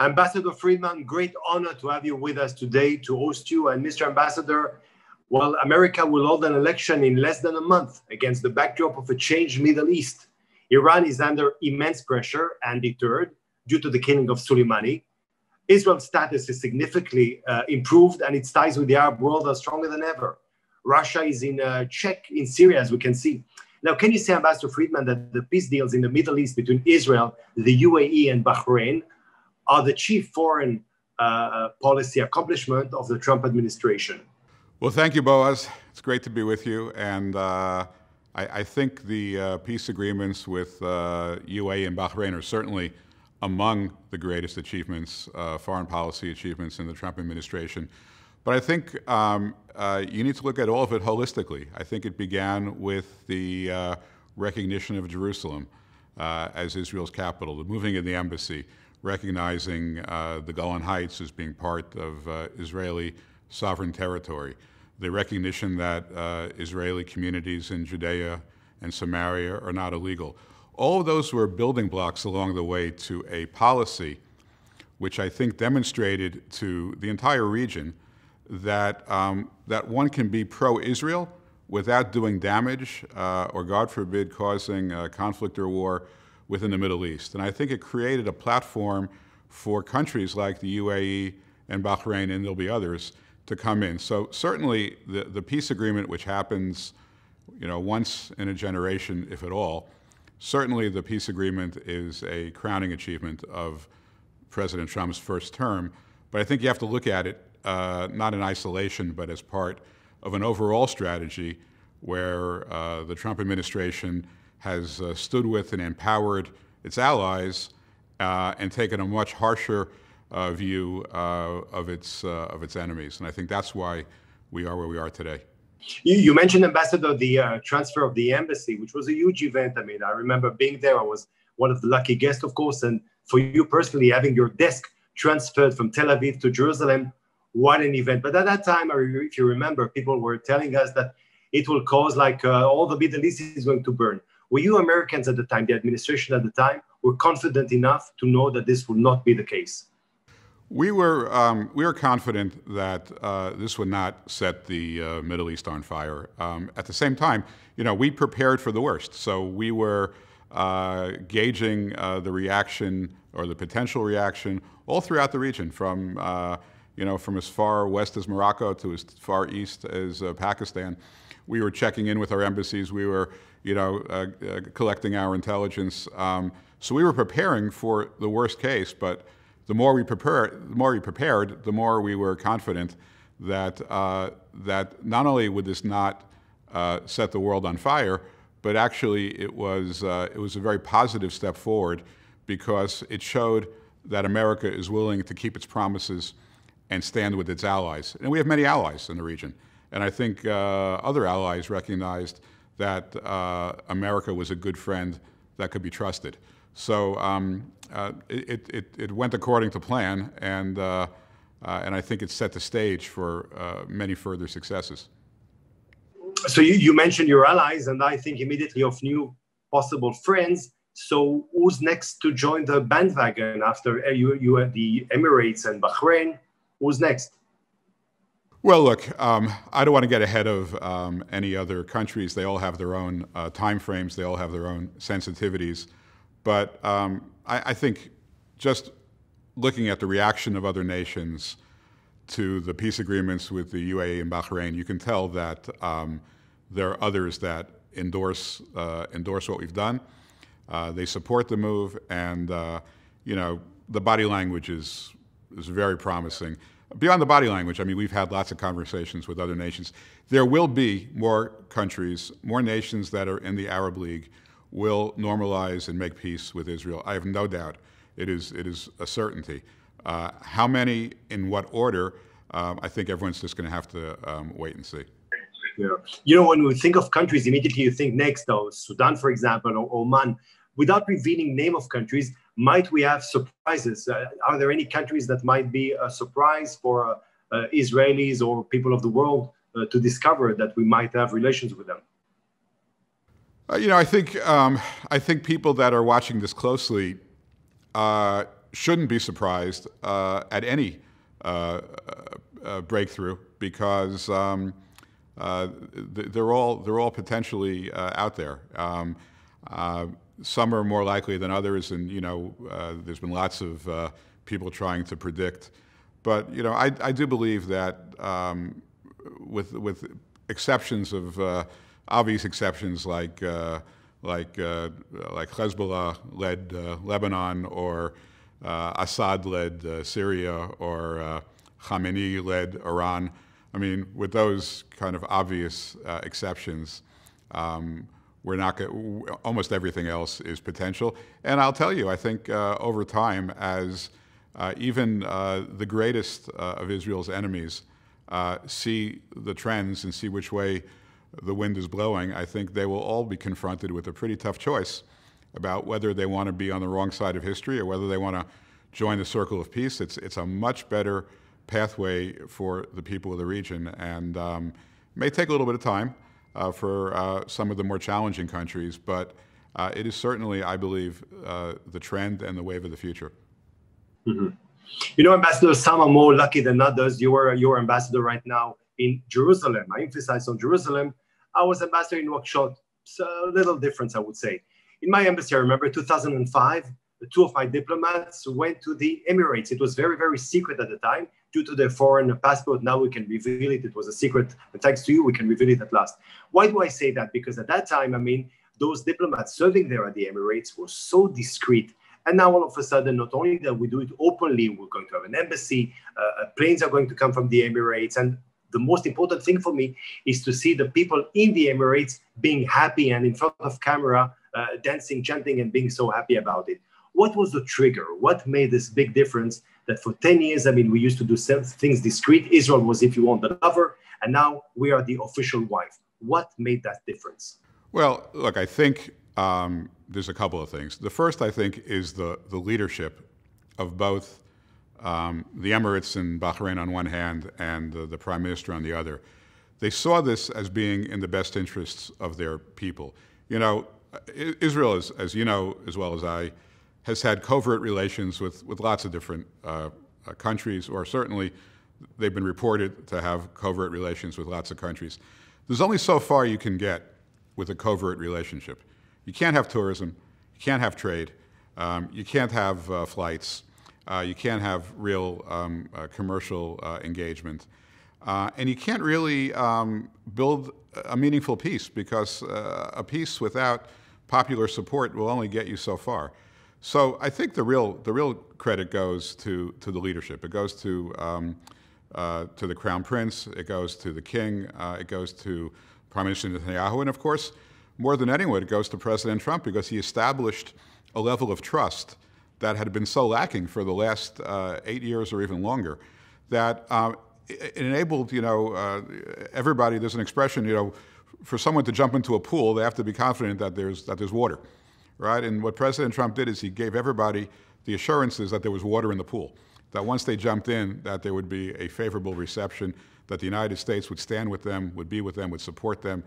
Ambassador Friedman, great honor to have you with us today to host you. And Mr. Ambassador, well, America will hold an election in less than a month against the backdrop of a changed Middle East. Iran is under immense pressure and deterred due to the killing of Soleimani. Israel's status is significantly improved, and its ties with the Arab world are stronger than ever. Russia is in check in Syria, as we can see. Now, can you say, Ambassador Friedman, that the peace deals in the Middle East between Israel, the UAE, and Bahrain are the chief foreign policy accomplishment of the Trump administration? Well, thank you, Boaz. It's great to be with you. And I think the peace agreements with UAE and Bahrain are certainly among the greatest achievements, foreign policy achievements in the Trump administration. But I think you need to look at all of it holistically. I think it began with the recognition of Jerusalem as Israel's capital, the moving of the embassy, recognizing the Golan Heights as being part of Israeli sovereign territory, the recognition that Israeli communities in Judea and Samaria are not illegal. All of those were building blocks along the way to a policy which I think demonstrated to the entire region that, that one can be pro-Israel without doing damage or, God forbid, causing conflict or war within the Middle East. And I think it created a platform for countries like the UAE and Bahrain, and there'll be others, to come in. So certainly the peace agreement, which happens once in a generation, if at all, certainly the peace agreement is a crowning achievement of President Trump's first term. But I think you have to look at it not in isolation, but as part of an overall strategy where the Trump administration has stood with and empowered its allies and taken a much harsher view of its enemies. And I think that's why we are where we are today. You mentioned, Ambassador, the transfer of the embassy, which was a huge event. I mean, I remember being there. I was one of the lucky guests, of course. And for you personally, having your desk transferred from Tel Aviv to Jerusalem, what an event. But at that time, if you remember, people were telling us that it will cause all the Middle East is going to burn. Were you Americans at the time, the administration at the time, were confident enough to know that this would not be the case? We were confident that this would not set the Middle East on fire. At the same time, we prepared for the worst. So we were gauging the reaction or the potential reaction all throughout the region, from as far west as Morocco to as far east as Pakistan. We were checking in with our embassies. We were, collecting our intelligence. So we were preparing for the worst case, but the more we prepared, the more we were confident that that not only would this not set the world on fire, but actually it was a very positive step forward, because it showed that America is willing to keep its promises and stand with its allies. And we have many allies in the region. And I think other allies recognized that America was a good friend that could be trusted. So it went according to plan, and I think it set the stage for many further successes. So you mentioned your allies, and I think immediately of new possible friends. So who's next to join the bandwagon after you had the Emirates and Bahrain? Who's next? Well, look, I don't want to get ahead of any other countries. They all have their own time frames. They all have their own sensitivities. But I think just looking at the reaction of other nations to the peace agreements with the UAE and Bahrain, you can tell that there are others that endorse what we've done. They support the move, and the body language is very promising. Beyond the body language, I mean, we've had lots of conversations with other nations. There will be more countries, more nations that are in the Arab League will normalize and make peace with Israel. I have no doubt. It is a certainty. How many, in what order, I think everyone's just going to have to wait and see. Yeah. When we think of countries, immediately you think next, Sudan, for example, or Oman. Without revealing name of countries, might we have surprises? Are there any countries that might be a surprise for Israelis or people of the world to discover that we might have relations with them? I think people that are watching this closely shouldn't be surprised at any breakthrough because they're all potentially out there. Some are more likely than others, and there's been lots of people trying to predict. But I do believe that with exceptions of obvious exceptions like Hezbollah-led Lebanon or Assad-led Syria or Khamenei-led Iran. I mean, with those kind of obvious exceptions, we're not almost everything else is potential. And I'll tell you, I think over time, as even the greatest of Israel's enemies see the trends and see which way the wind is blowing, I think they will all be confronted with a pretty tough choice about whether they want to be on the wrong side of history or whether they want to join the circle of peace. It's a much better pathway for the people of the region, and it may take a little bit of time for some of the more challenging countries, but it is certainly, I believe, the trend and the wave of the future. Mm-hmm. Ambassador, some are more lucky than others. You're ambassador right now in Jerusalem. I emphasize on Jerusalem. I was ambassador in Nouakchott. So a little difference, I would say. In my embassy, I remember 2005, the two of my diplomats went to the Emirates. It was very, very secret at the time due to their foreign passport. Now we can reveal it. It was a secret. And thanks to you, we can reveal it at last. Why do I say that? Because at that time, those diplomats serving there at the Emirates were so discreet. And now all of a sudden, not only that we do it openly, we're going to have an embassy, planes are going to come from the Emirates. And the most important thing for me is to see the people in the Emirates being happy and in front of camera, dancing, chanting, and being so happy about it. What was the trigger? What made this big difference that for 10 years, we used to do things discreet. Israel was, if you want, the lover, and now we are the official wife. What made that difference? Well, look, I think there's a couple of things. The first, I think, is the leadership of both the Emirates and Bahrain on one hand and the Prime Minister on the other. They saw this as being in the best interests of their people. Israel, as you know as well as I, has had covert relations with lots of different countries, or certainly they've been reported to have covert relations with lots of countries. There's only so far you can get with a covert relationship. You can't have tourism, you can't have trade, you can't have flights, you can't have real commercial engagement, and you can't really build a meaningful peace, because a peace without popular support will only get you so far. So I think the real credit goes to the leadership. It goes to the Crown Prince. It goes to the King. It goes to Prime Minister Netanyahu, and of course, more than anyone, it goes to President Trump, because he established a level of trust that had been so lacking for the last 8 years or even longer, that it enabled everybody. There's an expression, for someone to jump into a pool, they have to be confident that there's water. Right? And what President Trump did is he gave everybody the assurances that there was water in the pool, that once they jumped in, that there would be a favorable reception, that the United States would stand with them, would be with them, would support them.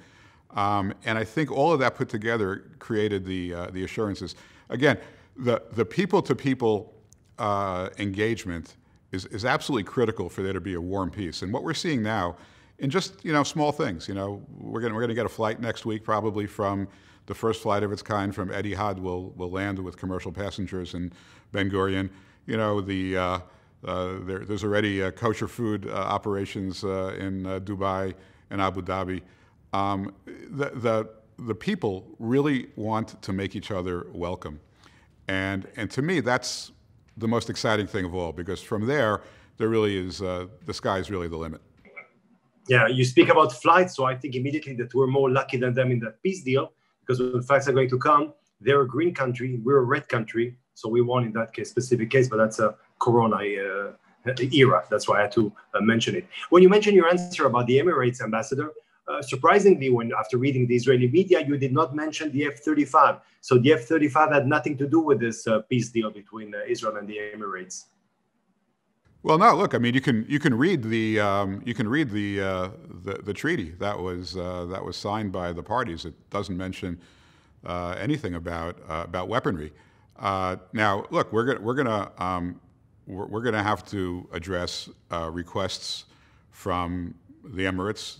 And I think all of that put together created the assurances. Again, the people-to-people engagement is absolutely critical for there to be a warm peace. And what we're seeing now, in just small things, we're going to get a flight next week probably from the first flight of its kind from Etihad will land with commercial passengers in Ben Gurion. There's already kosher food operations in Dubai and Abu Dhabi. The people really want to make each other welcome, and to me that's the most exciting thing of all, because from there really is the sky is really the limit. Yeah, you speak about flights, so I think immediately that we're more lucky than them in that peace deal. Because when flights are going to come, they're a green country, we're a red country, so we won in that specific case, but that's a Corona era. That's why I had to mention it. When you mentioned your answer about the Emirates, Ambassador, surprisingly, after reading the Israeli media, you did not mention the F-35. So the F-35 had nothing to do with this peace deal between Israel and the Emirates. Well, no. Look, you can read the treaty that was signed by the parties. It doesn't mention anything about weaponry. Now, look, we're gonna have to address requests from the Emirates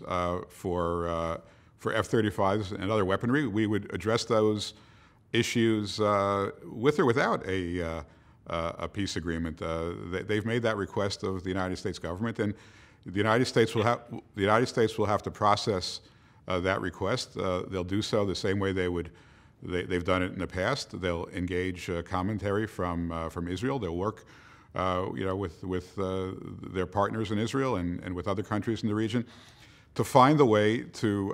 for F-35s and other weaponry. We would address those issues with or without a peace agreement. They've made that request of the United States government, and the United States will have to process that request. They'll do so the same way they've done it in the past. They'll engage commentary from Israel. They'll work with their partners in Israel and with other countries in the region to find a way to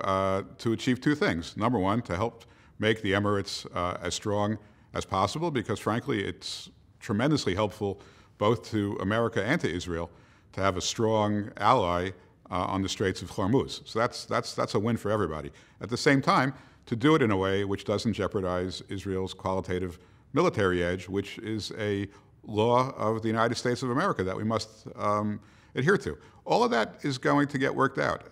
achieve two things. Number one, to help make the Emirates as strong as possible, because frankly, it's tremendously helpful both to America and to Israel to have a strong ally on the Straits of Hormuz. So that's a win for everybody. At the same time, to do it in a way which doesn't jeopardize Israel's qualitative military edge, which is a law of the United States of America that we must adhere to. All of that is going to get worked out.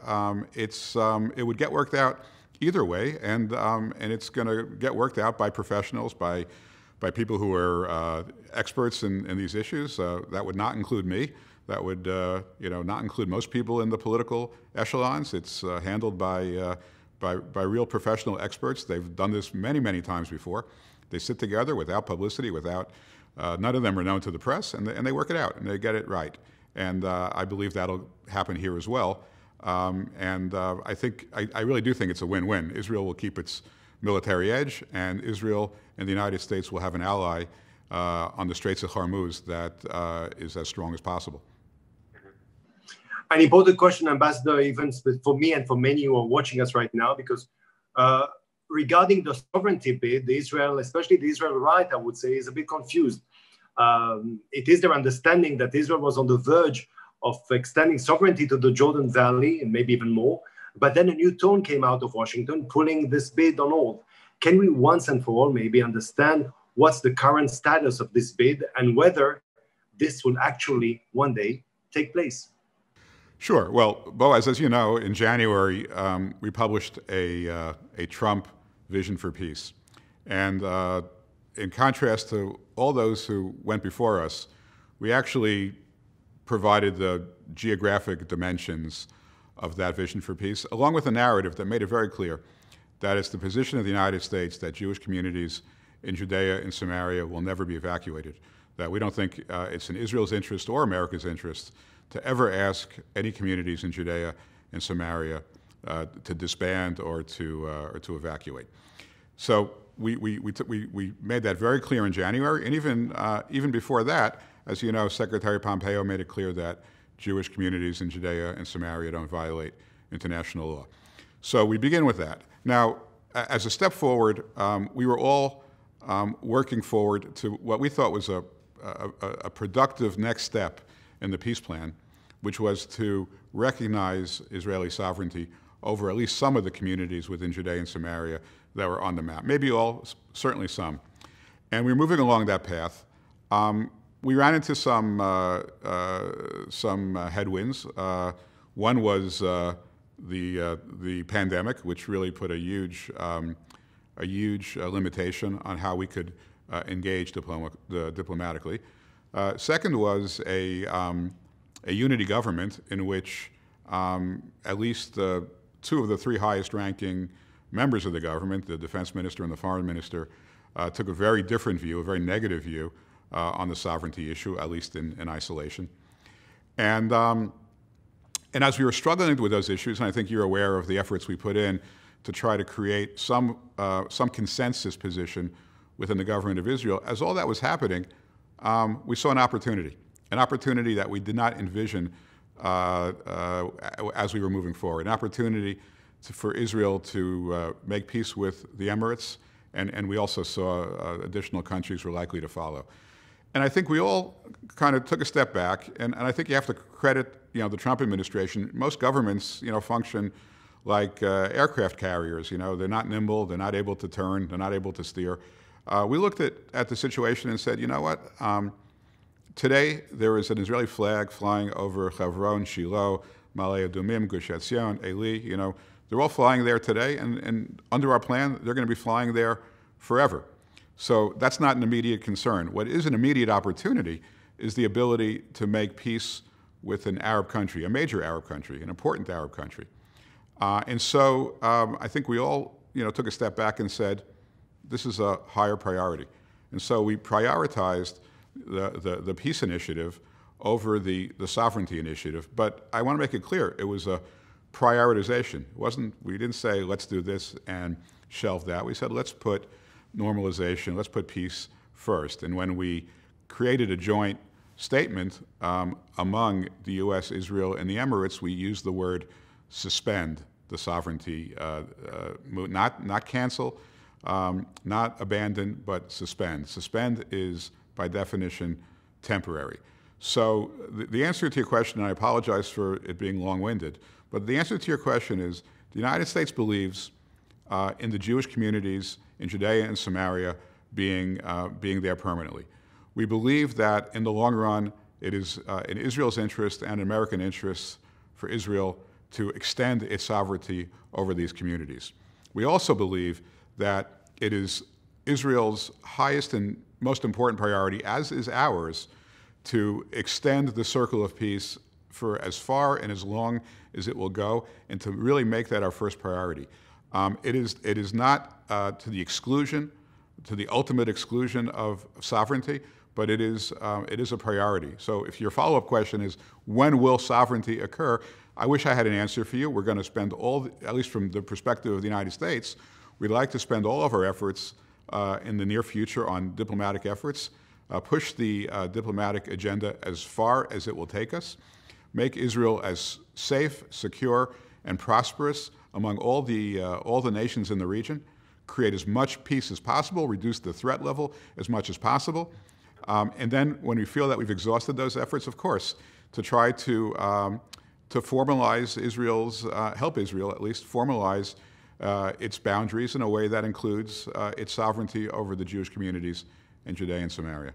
It would get worked out either way, and it's going to get worked out by professionals, by people who are experts in these issues. That would not include me. That would not include most people in the political echelons. It's handled by real professional experts. They've done this many, many times before. They sit together without publicity, without none of them are known to the press, and they work it out and they get it right. And I believe that'll happen here as well. I really do think it's a win-win. Israel will keep its military edge, and Israel and the United States will have an ally on the Straits of Hormuz that is as strong as possible. An important question, Ambassador, even for me and for many who are watching us right now, because regarding the sovereignty bid, Israel, especially the Israel right, I would say, is a bit confused. It is their understanding that Israel was on the verge of extending sovereignty to the Jordan Valley, and maybe even more. But then a new tone came out of Washington, pulling this bid on hold. Can we once and for all maybe understand what's the current status of this bid and whether this will actually one day take place? Sure. Well, Boaz, as you know, in January, we published a Trump vision for peace. And in contrast to all those who went before us, we actually provided the geographic dimensions of that vision for peace, along with a narrative that made it very clear that it's the position of the United States that Jewish communities in Judea and Samaria will never be evacuated, that we don't think it's in Israel's interest or America's interest to ever ask any communities in Judea and Samaria to disband or to evacuate. So we made that very clear in January, and even before that, as you know, Secretary Pompeo made it clear that Jewish communities in Judea and Samaria don't violate international law. So we begin with that. Now, as a step forward, we were all working forward to what we thought was a productive next step in the peace plan, which was to recognize Israeli sovereignty over at least some of the communities within Judea and Samaria that were on the map. Maybe all, certainly some. And we were moving along that path. We ran into some headwinds. One was the pandemic, which really put a huge limitation on how we could engage diplomatically. Second was a unity government in which at least two of the three highest-ranking members of the government, the defense minister and the foreign minister, took a very different view, a very negative view on the sovereignty issue, at least in isolation. And as we were struggling with those issues, and I think you're aware of the efforts we put in to try to create some consensus position within the government of Israel, as all that was happening, we saw an opportunity that we did not envision as we were moving forward, an opportunity for Israel to make peace with the Emirates, and we also saw additional countries were likely to follow. And I think we all kind of took a step back, and I think you have to credit the Trump administration. Most governments function like aircraft carriers. They're not nimble, they're not able to turn, they're not able to steer. We looked at the situation and said, you know what? Today there is an Israeli flag flying over Hebron, Shiloh, Ma'ale Adumim, Gush Etzion, Eli. They're all flying there today, and under our plan, they're going to be flying there forever. So that's not an immediate concern. What is an immediate opportunity is the ability to make peace with an Arab country, a major Arab country, an important Arab country. And so I think we all took a step back and said, this is a higher priority. And so we prioritized the peace initiative over the sovereignty initiative. But I want to make it clear, it was a prioritization. We didn't say, let's do this and shelve that. We said, let's put normalization, let's put peace first. And when we created a joint statement among the U.S., Israel, and the Emirates, we used the word suspend the sovereignty, not cancel, not abandon, but suspend. Suspend is, by definition, temporary. So the answer to your question, and I apologize for it being long-winded, but the answer to your question is the United States believes in the Jewish communities in Judea and Samaria being there permanently. We believe that in the long run, it is in Israel's interest and American interests for Israel to extend its sovereignty over these communities. We also believe that it is Israel's highest and most important priority, as is ours, to extend the circle of peace for as far and as long as it will go, and to really make that our first priority. It is not to the exclusion, to the ultimate exclusion of sovereignty, but it is a priority. So if your follow-up question is, when will sovereignty occur? I wish I had an answer for you. We're going to spend at least from the perspective of the United States, we'd like to spend all of our efforts in the near future on diplomatic efforts, push the diplomatic agenda as far as it will take us, make Israel as safe, secure, and prosperous among all the nations in the region, create as much peace as possible, reduce the threat level as much as possible, and then when we feel that we've exhausted those efforts, of course, to try to formalize help Israel at least formalize its boundaries in a way that includes its sovereignty over the Jewish communities in Judea and Samaria.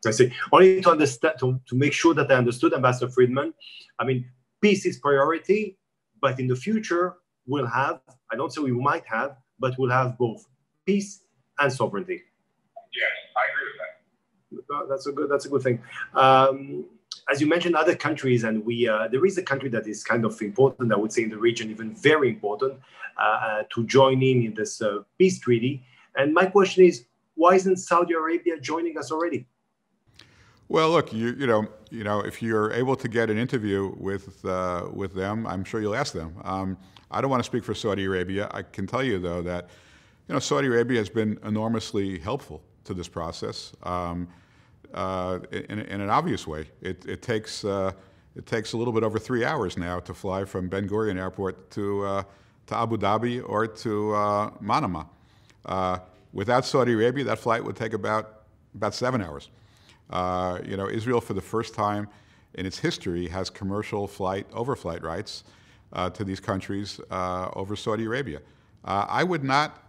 I see. Only to understand, to make sure that I understood, Ambassador Friedman, I mean, peace is priority, but in the future, we'll have, I don't say we might have, but we'll have both peace and sovereignty. Yes, I agree with that. That's a good thing. As you mentioned, other countries, and there is a country that is kind of important, I would say, in the region, even very important, to join in this peace treaty. And my question is, why isn't Saudi Arabia joining us already? Well, look, you know, if you're able to get an interview with them, I'm sure you'll ask them. I don't want to speak for Saudi Arabia. I can tell you, though, that Saudi Arabia has been enormously helpful to this process in an obvious way. It takes a little bit over 3 hours now to fly from Ben Gurion Airport to Abu Dhabi or to Manama. Without Saudi Arabia, that flight would take about 7 hours. Israel, for the first time in its history, has commercial overflight rights to these countries over Saudi Arabia. I would not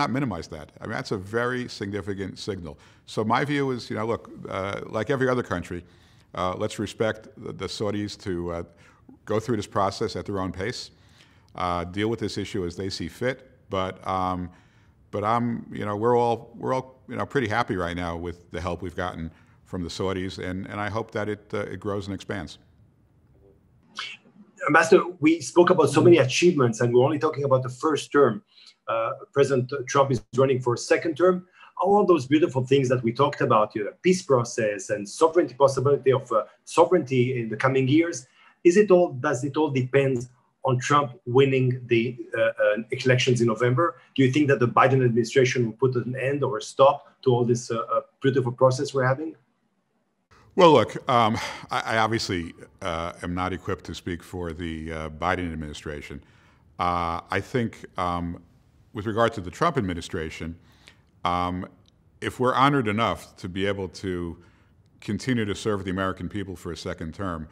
minimize that. I mean, that's a very significant signal. So my view is, look, like every other country, let's respect the Saudis to go through this process at their own pace, deal with this issue as they see fit. But we're all pretty happy right now with the help we've gotten from the Saudis, and I hope that it grows and expands. Ambassador, we spoke about so many achievements, and we're only talking about the first term. President Trump is running for a second term. All those beautiful things that we talked about, peace process and sovereignty, possibility of sovereignty in the coming years, does it all depend on Trump winning the elections in November? Do you think that the Biden administration will put an end or a stop to all this beautiful process we're having? Well, look, I obviously am not equipped to speak for the Biden administration. I think with regard to the Trump administration, if we're honored enough to be able to continue to serve the American people for a second term,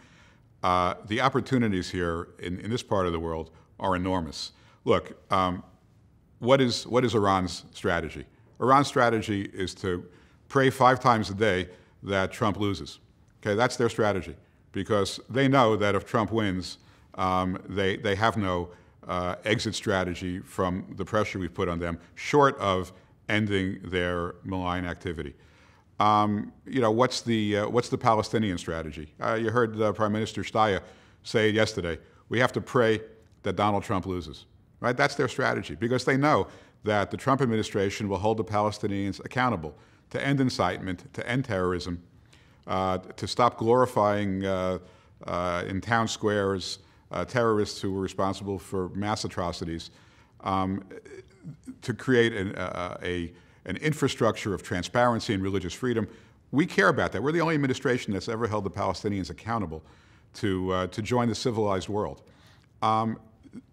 the opportunities here in this part of the world are enormous. Look, what is Iran's strategy? Iran's strategy is to pray 5 times a day that Trump loses. Okay, that's their strategy, because they know that if Trump wins, they have no exit strategy from the pressure we've put on them, short of ending their malign activity. What's the Palestinian strategy? You heard Prime Minister Steyer say yesterday, we have to pray that Donald Trump loses, right? That's their strategy, because they know that the Trump administration will hold the Palestinians accountable to end incitement, to end terrorism, to stop glorifying in town squares terrorists who were responsible for mass atrocities, to create an infrastructure of transparency and religious freedom. We care about that. We're the only administration that's ever held the Palestinians accountable to join the civilized world.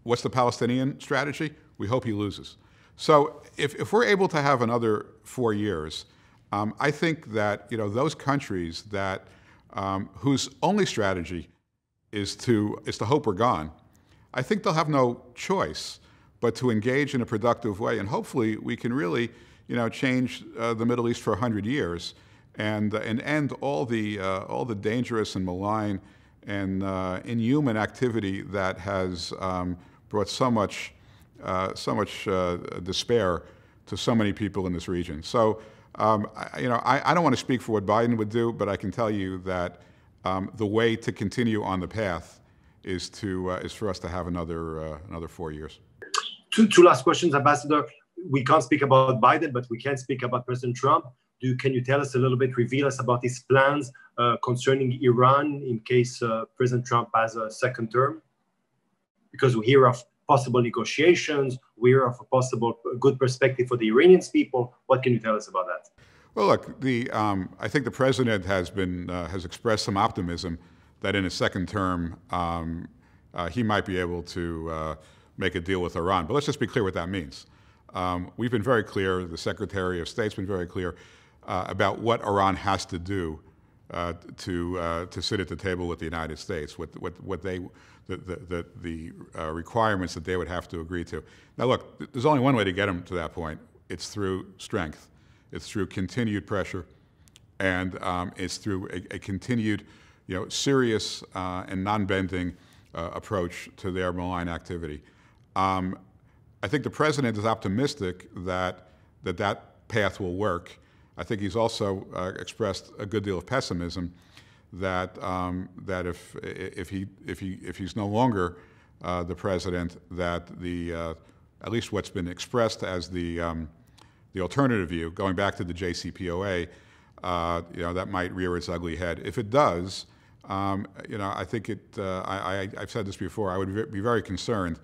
What's the Palestinian strategy? We hope he loses. So if we're able to have another 4 years, I think that those countries that whose only strategy is to hope we're gone, I think they'll have no choice but to engage in a productive way, and hopefully we can really change the Middle East for 100 years and end all the dangerous and malign and inhuman activity that has brought so much despair to so many people in this region. So I don't want to speak for what Biden would do, but I can tell you that the way to continue on the path is for us to have another 4 years. Two last questions, Ambassador. We can't speak about Biden, but we can speak about President Trump. Can you tell us a little bit, reveal us about his plans concerning Iran in case President Trump has a second term? Because we hear of possible negotiations, we hear of a possible good perspective for the Iranian people. What can you tell us about that? Well, look, I think the president has expressed some optimism that in his second term he might be able to make a deal with Iran. But let's just be clear what that means. We've been very clear, the Secretary of State's been very clear about what Iran has to do to sit at the table with the United States, the requirements that they would have to agree to. Now, look, there's only one way to get them to that point. It's through strength. It's through continued pressure, and it's through a continued, serious and non-bending approach to their malign activity. I think the president is optimistic that path will work. I think he's also expressed a good deal of pessimism that if he's no longer the president, that at least what's been expressed as the alternative view, going back to the JCPOA, that might rear its ugly head. If it does, I think I've said this before. I would be very concerned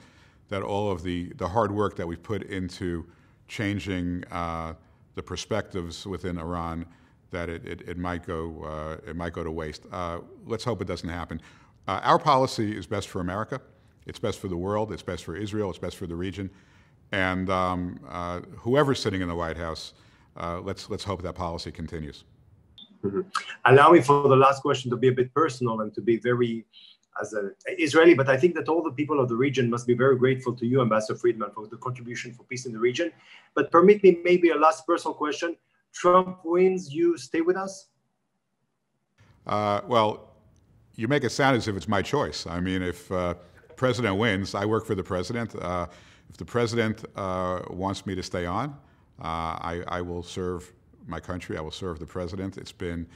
that all of the hard work that we've put into changing the perspectives within Iran, that it might go to waste. Let's hope it doesn't happen. Our policy is best for America. It's best for the world. It's best for Israel. It's best for the region. And whoever's sitting in the White House, let's hope that policy continues. Mm-hmm. Allow me for the last question to be a bit personal and to be very, as an Israeli, but I think that all the people of the region must be very grateful to you, Ambassador Friedman, for the contribution for peace in the region. But permit me maybe a last personal question. Trump wins, you stay with us? Well, you make it sound as if it's my choice. I mean, if president wins, I work for the president. If the president wants me to stay on, I will serve my country. I will serve the president. It's been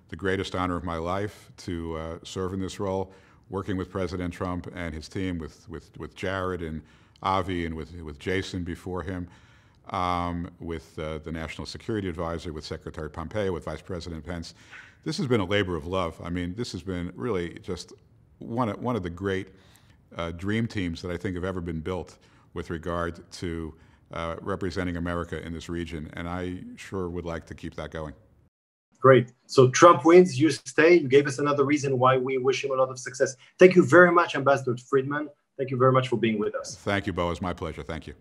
the greatest honor of my life to serve in this role, working with President Trump and his team, with Jared and Avi and with Jason before him, with the National Security Advisor, with Secretary Pompeo, with Vice President Pence. This has been a labor of love. I mean, this has been really just one of the great dream teams that I think have ever been built with regard to representing America in this region, and I sure would like to keep that going. Great. So Trump wins, you stay. You gave us another reason why we wish him a lot of success. Thank you very much, Ambassador Friedman. Thank you very much for being with us. Thank you, Bo. It's my pleasure. Thank you.